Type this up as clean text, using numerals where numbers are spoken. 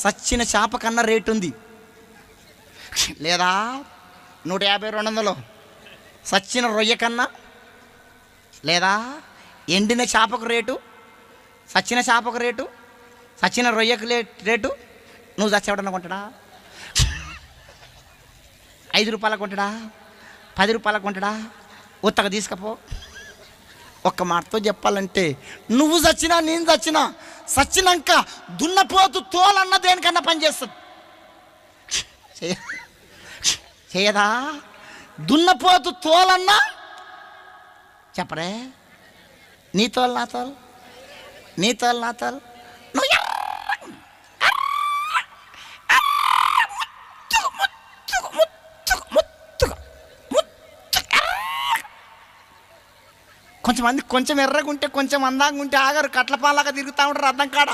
సచ్చిన చేప కన్నా రేటు ఉంది. లేదా 150 200 సచ్చిన రొయ్య కన్నా, లేదా ఎండిన చేపకు రేటు, సచ్చిన చేపకు రేటు, సచ్చిన రొయ్యకు రేటు. నువ్వు చచ్చేవాడన్నా కొంటాడా? 5 రూపాయలకు కొంటాడా? 10 రూపాయలకు కొంటాడా? ఉత్తగా తీసుకపో. ఒక్క మాటతో చెప్పాలంటే నువ్వు చచ్చినా నేను చచ్చినా, చచ్చినాక దున్నపోతు తోలన్న దేనికన్నా పనిచేస్తుంది. చేయదా? దున్నపోతు తోలన్నా చెప్పరే. నీ తోలు నా తోలు, నీ తోలు నా తోలు. నువ్వు కొంచెం ఎర్రగుంటే కొంచెం అందంగా ఉంటే ఆగారు, కట్లపాలాగా తిరుగుతూ ఉంటారు అర్థం కాడ.